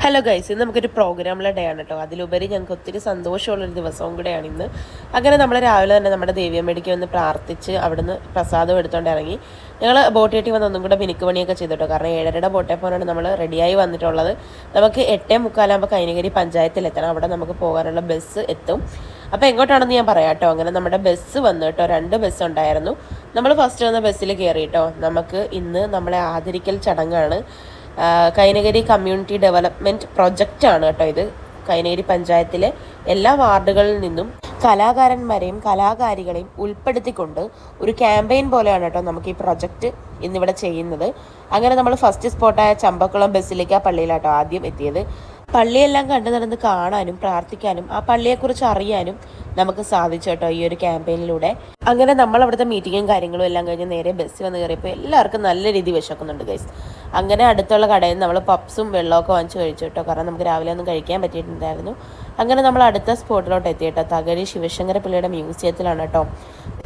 Hello guys, ഇന്ന് നമുക്കൊരു പ്രോഗ്രാമുള്ള day ആണ് കേട്ടോ. അതിലുപരി ഞങ്ങൾക്ക് ഒത്തിരി സന്തോഷമുള്ളൊരു ദിവസവും കൂടെയാണ് ഇന്ന്. അങ്ങനെ നമ്മൾ രാവിലെ തന്നെ നമ്മുടെ ദേവിയമ്മയ്ക്ക് വന്ന് പ്രാർത്ഥിച്ച് അവിടുന്ന് പ്രസാദം എടുത്തുകൊണ്ട് ഇറങ്ങി. ഞങ്ങൾ ബോട്ട് കെട്ടി വന്ന് ഒന്നും കൂടെ മിനുക്ക് പണിയൊക്കെ ചെയ്തിട്ടോ. കാരണം 7:30 ബോട്ടേ പോകാനാണ് നമ്മൾ റെഡിയായി വന്നിട്ടുള്ളത്. നമുക്ക് 8:45 കൈനഗിരി പഞ്ചായത്തിലെത്തണം. അവിടെ നമുക്ക് പോകാനുള്ള ബസ് എത്തും. അപ്പോൾ എങ്ങോട്ടാണെന്ന് ഞാൻ പറയാം കേട്ടോ. അങ്ങനെ നമ്മുടെ ബസ് വന്നു കേട്ടോ. 2 ബസ് ഉണ്ടായിരുന്നു. നമ്മൾ ഫസ്റ്റ് വന്ന ബസ്സിൽ കയറി കേട്ടോ. നമുക്ക് ഇന്ന് നമ്മളെ ആദരിക്കൽ ചടങ്ങാണ്. കൈനഗിരി കമ്മ്യൂണിറ്റി ഡെവലപ്മെൻറ്റ് പ്രൊജക്റ്റാണ് കേട്ടോ ഇത്. കൈനഗിരി പഞ്ചായത്തിലെ എല്ലാ വാർഡുകളിൽ നിന്നും കലാകാരന്മാരെയും കലാകാരികളെയും ഉൾപ്പെടുത്തിക്കൊണ്ട് ഒരു ക്യാമ്പയിൻ പോലെയാണ് കേട്ടോ നമുക്ക് ഈ പ്രൊജക്റ്റ് ഇന്നിവിടെ ചെയ്യുന്നത്. അങ്ങനെ നമ്മൾ ഫസ്റ്റ് സ്പോട്ടായ ചമ്പക്കുളം ബസിലിക്ക പള്ളിയിലാട്ടോ ആദ്യം എത്തിയത്. പള്ളിയെല്ലാം കണ്ടു നടന്ന് കാണാനും പ്രാർത്ഥിക്കാനും ആ പള്ളിയെക്കുറിച്ച് അറിയാനും നമുക്ക് സാധിച്ചു കേട്ടോ ഈ ഒരു ക്യാമ്പയിനിലൂടെ. അങ്ങനെ നമ്മൾ അവിടുത്തെ മീറ്റിങ്ങും കാര്യങ്ങളും എല്ലാം കഴിഞ്ഞ് നേരെ ബസ് വന്ന് കയറിയപ്പോൾ എല്ലാവർക്കും നല്ല രീതിയിൽ വിശക്കുന്നുണ്ട് ഗൈസ്. അങ്ങനെ അടുത്തുള്ള കടയിൽ നമ്മൾ പപ്സും വെള്ളമൊക്കെ വാങ്ങിച്ച് കഴിച്ചു കേട്ടോ. കാരണം നമുക്ക് രാവിലെ ഒന്നും കഴിക്കാൻ പറ്റിയിട്ടുണ്ടായിരുന്നു. അങ്ങനെ നമ്മൾ അടുത്ത സ്പോട്ടിലോട്ട് എത്തി കേട്ടോ. തകഴി ശിവശങ്കര പിള്ളയുടെ മ്യൂസിയത്തിലാണ് കേട്ടോ.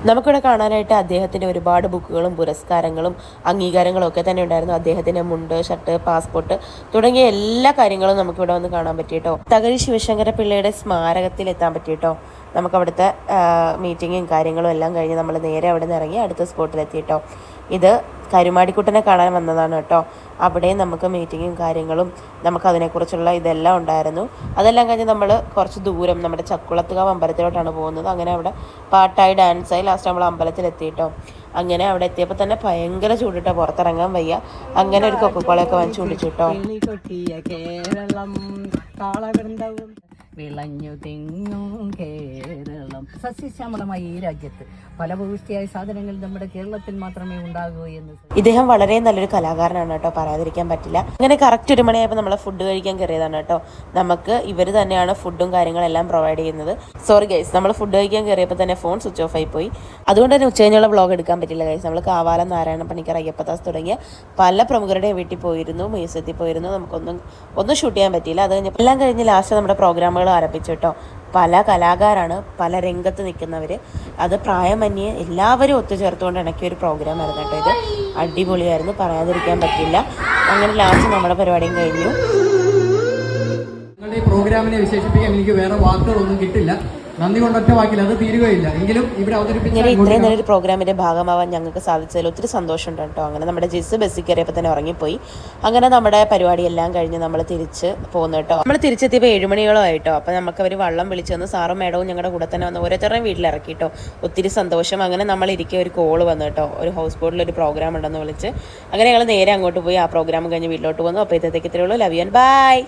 നമുക്കിവിടെ കാണാനായിട്ട് അദ്ദേഹത്തിൻ്റെ ഒരുപാട് ബുക്കുകളും പുരസ്കാരങ്ങളും അംഗീകാരങ്ങളും ഒക്കെ തന്നെ ഉണ്ടായിരുന്നു. അദ്ദേഹത്തിൻ്റെ മുണ്ട്, ഷർട്ട്, പാസ്പോർട്ട് തുടങ്ങിയ എല്ലാ കാര്യങ്ങളും നമുക്കിവിടെ വന്ന് കാണാൻ പറ്റിയിട്ടോ. തകഴി ശിവശങ്കര പിള്ളയുടെ സ്മാരകത്തിൽ എത്താൻ പറ്റിയിട്ടോ. നമുക്ക് അവിടുത്തെ മീറ്റിങ്ങും കാര്യങ്ങളും എല്ലാം കഴിഞ്ഞ് നമ്മൾ നേരെ അവിടെ നിന്ന് ഇറങ്ങി അടുത്ത സ്പോട്ടിലെത്തിയിട്ടോ. ഇത് കരുമാടിക്കുട്ടനെ കാണാൻ വന്നതാണ് കേട്ടോ. അവിടെ നമുക്ക് മീറ്റിങ്ങും കാര്യങ്ങളും നമുക്കതിനെക്കുറിച്ചുള്ള ഇതെല്ലാം ഉണ്ടായിരുന്നു. അതെല്ലാം കഴിഞ്ഞ് നമ്മൾ കുറച്ച് ദൂരം നമ്മുടെ ചക്കുളത്തുകാവ് അമ്പലത്തിലോട്ടാണ് പോകുന്നത്. അങ്ങനെ അവിടെ പാട്ടായി ഡാൻസായി ലാസ്റ്റ് നമ്മൾ അമ്പലത്തിലെത്തിയിട്ടോ. അങ്ങനെ അവിടെ എത്തിയപ്പോൾ തന്നെ ഭയങ്കര ചൂടിട്ടോ, പുറത്തിറങ്ങാൻ വയ്യ. അങ്ങനെ ഒരു കൊക്കക്കോളയൊക്കെ വാങ്ങിച്ചു കുടിച്ചു കേട്ടോ. വിളഞ്ഞു തിങ്ങും കേരളം. സസ്യശ്യാമളമായ ഈ രാജ്യത്ത് പല പുഷ്ടിയായ സാധനങ്ങൾ നമ്മുടെ കേരളത്തിൽ മാത്രമേ ഉണ്ടാകൂ എന്ന്. ഇദ്ദേഹം വളരെ നല്ലൊരു കലാകാരനാണ് കേട്ടോ, പറയാതിരിക്കാൻ പറ്റില്ല. അങ്ങനെ കറക്റ്റ് 1 മണിയായപ്പോൾ നമ്മൾ ഫുഡ് കഴിക്കാൻ കയറിയതാണ് കേട്ടോ. നമുക്ക് ഇവർ തന്നെയാണ് ഫുഡും കാര്യങ്ങളെല്ലാം പ്രൊവൈഡ് ചെയ്യുന്നത്. സോറി ഗൈസ്, നമ്മൾ ഫുഡ് കഴിക്കാൻ കയറിയപ്പോൾ തന്നെ ഫോൺ സ്വിച്ച് ഓഫ് ആയി പോയി. അതുകൊണ്ട് തന്നെ ഉച്ചകഴിഞ്ഞുള്ള വ്ളോഗ് എടുക്കാൻ പറ്റില്ല ഗൈസ്. നമ്മൾ കാവാലം, നാരായണ പണിക്കർ, അയ്യപ്പദാസ് തുടങ്ങിയ പല പ്രമുഖരുടെയും വീട്ടിൽ പോയിരുന്നു, മ്യൂസിയത്തിൽ പോയിരുന്നു. നമുക്കൊന്നും ഷൂട്ട് ചെയ്യാൻ പറ്റിയില്ല. അത് കഴിഞ്ഞ് എല്ലാം കഴിഞ്ഞ് ലാസ്റ്റ് നമ്മുടെ പ്രോഗ്രാമുകൾ ആരംഭിച്ചു കേട്ടോ. പല കലാകാരാണ്, പല രംഗത്ത് നിൽക്കുന്നവർ. അത് പ്രായമന്യേ എല്ലാവരും ഒത്തുചേർത്തുകൊണ്ട് ഇണക്കിയ ഒരു പ്രോഗ്രാം ആയിരുന്നു കേട്ടോ. ഇത് അടിപൊളിയായിരുന്നു, പറയാതിരിക്കാൻ പറ്റില്ല. അങ്ങനെ ലാസ്റ്റ് നമ്മുടെ പരിപാടിയും കഴിഞ്ഞു. നിങ്ങളുടെ ഈ പ്രോഗ്രാമിനെ വിശേഷിപ്പിക്കാൻ എനിക്ക് വേറെ വാക്കുകളൊന്നും കിട്ടില്ല. നന്ദി കൊണ്ടൊറ്റ വാക്കില്ല, അത് തീരുകയില്ല. എങ്കിലും ഇവിടെ ഇങ്ങനെ ഇത്രയും നല്ലൊരു പ്രോഗ്രാമിന്റെ ഭാഗമാവാൻ ഞങ്ങൾക്ക് സാധിച്ചതിൽ ഒത്തിരി സന്തോഷമുണ്ട് കേട്ടോ. അങ്ങനെ നമ്മുടെ ജിസ് ബസ്സിൽ കയറിയപ്പോൾ തന്നെ ഉറങ്ങിപ്പോയി. അങ്ങനെ നമ്മുടെ പരിപാടി എല്ലാം കഴിഞ്ഞ് നമ്മൾ തിരിച്ച് പോകുന്നു കേട്ടോ. നമ്മൾ തിരിച്ചെത്തിയപ്പോൾ 7 മണിയോളം ആയിട്ടോ. അപ്പോൾ നമുക്ക് അവർ വള്ളം വിളിച്ചു തന്നു. സാറും മേഡവും ഞങ്ങളുടെ കൂടെ തന്നെ വന്ന് ഓരോരുത്തരുടെയും വീട്ടിലിറക്കി കേട്ടോ. ഒത്തിരി സന്തോഷം. അങ്ങനെ നമ്മൾ ഇരിക്കുക ഒരു കോള് വന്നു കേട്ടോ. ഒരു ഹൗസ് ബോട്ടിൽ ഒരു പ്രോഗ്രാം ഉണ്ടെന്ന് വിളിച്ച്. അങ്ങനെ ഞങ്ങൾ നേരെ അങ്ങോട്ട് പോയി ആ പ്രോഗ്രാം കഴിഞ്ഞ് വീട്ടിലോട്ട് വന്നു. അപ്പോൾ ഇന്നത്തേക്ക് ഇത്രയേ ഉള്ളൂ. Love you and by.